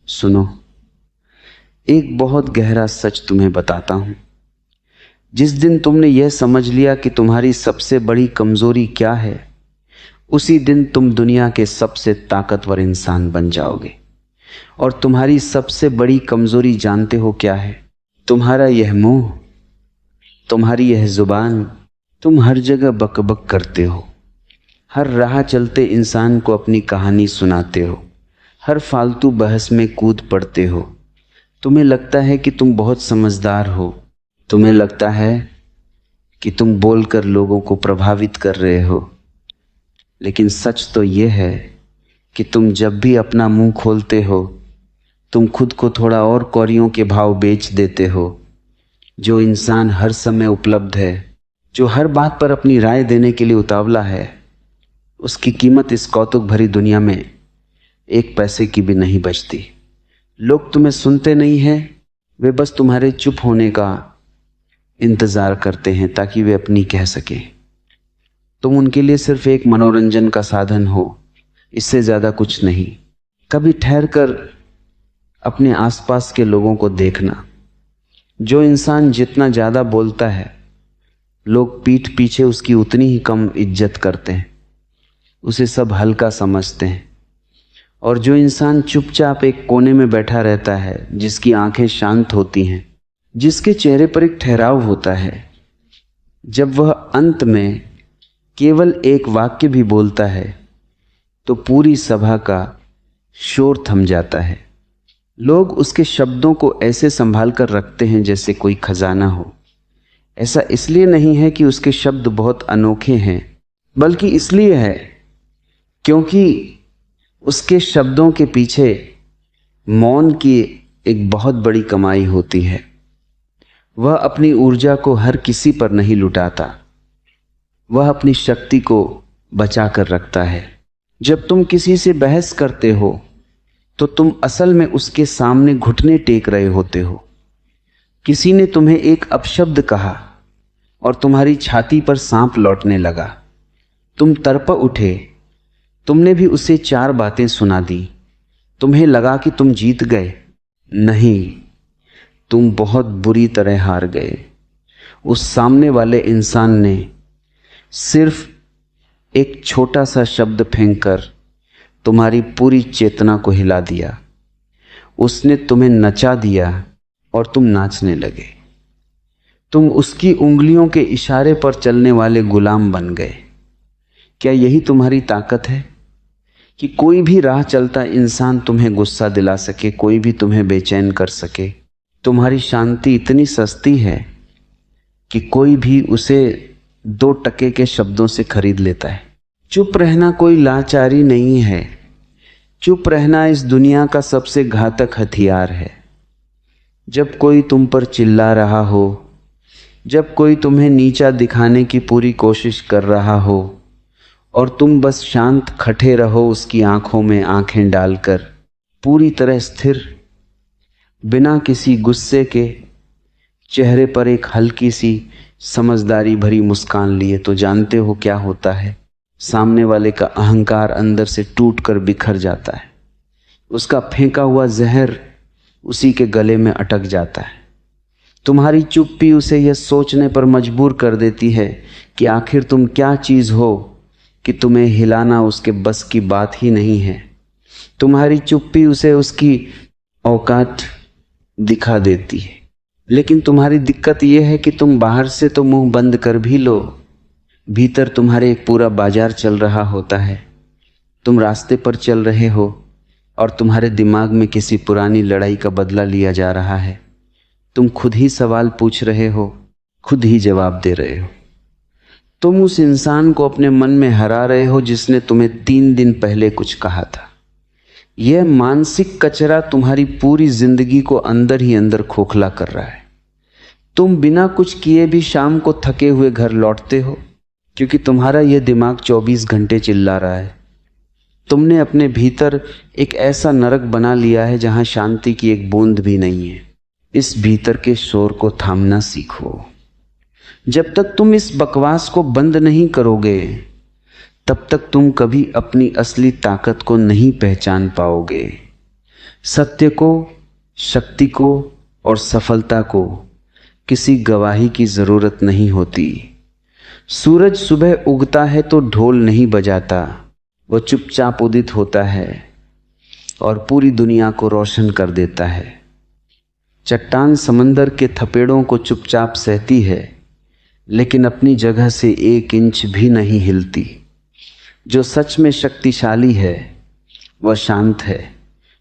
सुनो, एक बहुत गहरा सच तुम्हें बताता हूं। जिस दिन तुमने यह समझ लिया कि तुम्हारी सबसे बड़ी कमजोरी क्या है, उसी दिन तुम दुनिया के सबसे ताकतवर इंसान बन जाओगे। और तुम्हारी सबसे बड़ी कमजोरी जानते हो क्या है? तुम्हारा यह मुंह, तुम्हारी यह जुबान। तुम हर जगह बकबक करते हो, हर राह चलते इंसान को अपनी कहानी सुनाते हो, हर फालतू बहस में कूद पड़ते हो। तुम्हें लगता है कि तुम बहुत समझदार हो, तुम्हें लगता है कि तुम बोलकर लोगों को प्रभावित कर रहे हो, लेकिन सच तो यह है कि तुम जब भी अपना मुंह खोलते हो, तुम खुद को थोड़ा और कौड़ियों के भाव बेच देते हो। जो इंसान हर समय उपलब्ध है, जो हर बात पर अपनी राय देने के लिए उतावला है, उसकी कीमत इस कौतुक भरी दुनिया में एक पैसे की भी नहीं बचती। लोग तुम्हें सुनते नहीं हैं, वे बस तुम्हारे चुप होने का इंतजार करते हैं ताकि वे अपनी कह सके। तुम उनके लिए सिर्फ एक मनोरंजन का साधन हो, इससे ज्यादा कुछ नहीं। कभी ठहर कर अपने आसपास के लोगों को देखना। जो इंसान जितना ज्यादा बोलता है, लोग पीठ पीछे उसकी उतनी ही कम इज्जत करते हैं, उसे सब हल्का समझते हैं। और जो इंसान चुपचाप एक कोने में बैठा रहता है, जिसकी आंखें शांत होती हैं, जिसके चेहरे पर एक ठहराव होता है, जब वह अंत में केवल एक वाक्य भी बोलता है तो पूरी सभा का शोर थम जाता है। लोग उसके शब्दों को ऐसे संभाल कर रखते हैं जैसे कोई खजाना हो। ऐसा इसलिए नहीं है कि उसके शब्द बहुत अनोखे हैं, बल्कि इसलिए है क्योंकि उसके शब्दों के पीछे मौन की एक बहुत बड़ी कमाई होती है। वह अपनी ऊर्जा को हर किसी पर नहीं लुटाता, वह अपनी शक्ति को बचा कर रखता है। जब तुम किसी से बहस करते हो तो तुम असल में उसके सामने घुटने टेक रहे होते हो। किसी ने तुम्हें एक अपशब्द कहा और तुम्हारी छाती पर सांप लौटने लगा। तुम तड़प उठे, तुमने भी उसे 4 बातें सुना दी। तुम्हें लगा कि तुम जीत गए। नहीं, तुम बहुत बुरी तरह हार गए। उस सामने वाले इंसान ने सिर्फ एक छोटा सा शब्द फेंककर तुम्हारी पूरी चेतना को हिला दिया। उसने तुम्हें नचा दिया और तुम नाचने लगे। तुम उसकी उंगलियों के इशारे पर चलने वाले गुलाम बन गए। क्या यही तुम्हारी ताकत है कि कोई भी राह चलता इंसान तुम्हें गुस्सा दिला सके, कोई भी तुम्हें बेचैन कर सके? तुम्हारी शांति इतनी सस्ती है कि कोई भी उसे 2 टके के शब्दों से खरीद लेता है। चुप रहना कोई लाचारी नहीं है। चुप रहना इस दुनिया का सबसे घातक हथियार है। जब कोई तुम पर चिल्ला रहा हो, जब कोई तुम्हें नीचा दिखाने की पूरी कोशिश कर रहा हो और तुम बस शांत खड़े रहो उसकी आंखों में आंखें डालकर, पूरी तरह स्थिर, बिना किसी गुस्से के, चेहरे पर एक हल्की सी समझदारी भरी मुस्कान लिए, तो जानते हो क्या होता है? सामने वाले का अहंकार अंदर से टूटकर बिखर जाता है। उसका फेंका हुआ जहर उसी के गले में अटक जाता है। तुम्हारी चुप्पी उसे यह सोचने पर मजबूर कर देती है कि आखिर तुम क्या चीज़ हो कि तुम्हें हिलाना उसके बस की बात ही नहीं है। तुम्हारी चुप्पी उसे उसकी औकात दिखा देती है। लेकिन तुम्हारी दिक्कत यह है कि तुम बाहर से तो मुंह बंद कर भी लो, भीतर तुम्हारे एक पूरा बाजार चल रहा होता है। तुम रास्ते पर चल रहे हो और तुम्हारे दिमाग में किसी पुरानी लड़ाई का बदला लिया जा रहा है। तुम खुद ही सवाल पूछ रहे हो, खुद ही जवाब दे रहे हो। तुम उस इंसान को अपने मन में हरा रहे हो जिसने तुम्हें 3 दिन पहले कुछ कहा था। यह मानसिक कचरा तुम्हारी पूरी जिंदगी को अंदर ही अंदर खोखला कर रहा है। तुम बिना कुछ किए भी शाम को थके हुए घर लौटते हो क्योंकि तुम्हारा यह दिमाग 24 घंटे चिल्ला रहा है। तुमने अपने भीतर एक ऐसा नरक बना लिया है जहां शांति की एक बूंद भी नहीं है। इस भीतर के शोर को थामना सीखो। जब तक तुम इस बकवास को बंद नहीं करोगे, तब तक तुम कभी अपनी असली ताकत को नहीं पहचान पाओगे। सत्य को, शक्ति को और सफलता को किसी गवाही की जरूरत नहीं होती। सूरज सुबह उगता है तो ढोल नहीं बजाता, वो चुपचाप उदित होता है और पूरी दुनिया को रोशन कर देता है। चट्टान समंदर के थपेड़ों को चुपचाप सहती है, लेकिन अपनी जगह से 1 इंच भी नहीं हिलती। जो सच में शक्तिशाली है वह शांत है,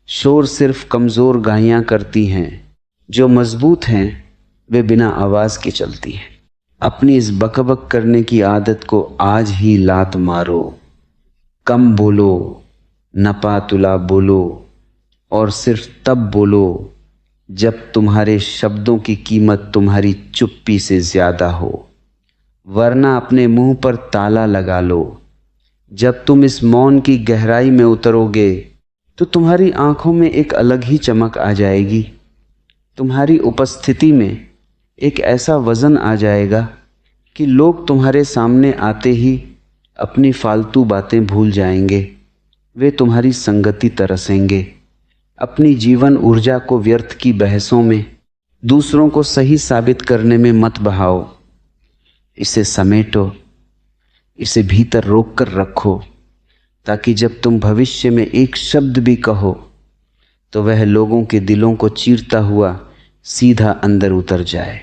शोर सिर्फ कमज़ोर गायें करती हैं। जो मजबूत हैं वे बिना आवाज़ के चलती हैं। अपनी इस बकबक करने की आदत को आज ही लात मारो। कम बोलो, नपा तुला बोलो और सिर्फ तब बोलो जब तुम्हारे शब्दों की कीमत तुम्हारी चुप्पी से ज़्यादा हो, वरना अपने मुंह पर ताला लगा लो। जब तुम इस मौन की गहराई में उतरोगे तो तुम्हारी आंखों में एक अलग ही चमक आ जाएगी। तुम्हारी उपस्थिति में एक ऐसा वज़न आ जाएगा कि लोग तुम्हारे सामने आते ही अपनी फालतू बातें भूल जाएंगे। वे तुम्हारी संगति तरसेंगे। अपनी जीवन ऊर्जा को व्यर्थ की बहसों में, दूसरों को सही साबित करने में मत बहाओ। इसे समेटो, इसे भीतर रोक कर रखो, ताकि जब तुम भविष्य में एक शब्द भी कहो तो वह लोगों के दिलों को चीरता हुआ सीधा अंदर उतर जाए।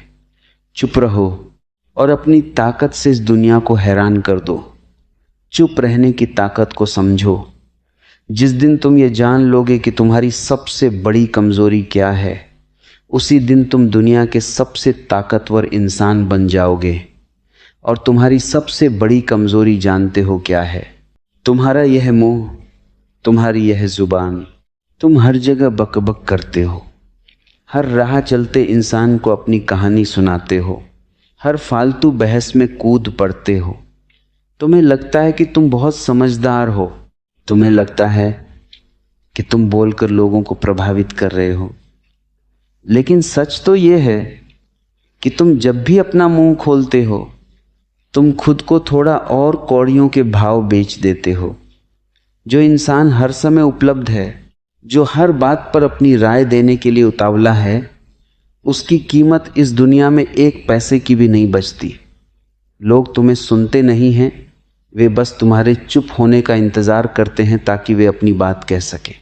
चुप रहो और अपनी ताकत से इस दुनिया को हैरान कर दो। चुप रहने की ताकत को समझो। जिस दिन तुम ये जान लोगे कि तुम्हारी सबसे बड़ी कमजोरी क्या है, उसी दिन तुम दुनिया के सबसे ताकतवर इंसान बन जाओगे। और तुम्हारी सबसे बड़ी कमजोरी जानते हो क्या है? तुम्हारा यह मुंह, तुम्हारी यह जुबान। तुम हर जगह बकबक करते हो, हर राह चलते इंसान को अपनी कहानी सुनाते हो, हर फालतू बहस में कूद पड़ते हो। तुम्हें लगता है कि तुम बहुत समझदार हो, तुम्हें लगता है कि तुम बोलकर लोगों को प्रभावित कर रहे हो, लेकिन सच तो यह है कि तुम जब भी अपना मुंह खोलते हो तुम खुद को थोड़ा और कौड़ियों के भाव बेच देते हो। जो इंसान हर समय उपलब्ध है, जो हर बात पर अपनी राय देने के लिए उतावला है, उसकी कीमत इस दुनिया में 1 पैसे की भी नहीं बचती। लोग तुम्हें सुनते नहीं हैं, वे बस तुम्हारे चुप होने का इंतज़ार करते हैं ताकि वे अपनी बात कह सकें।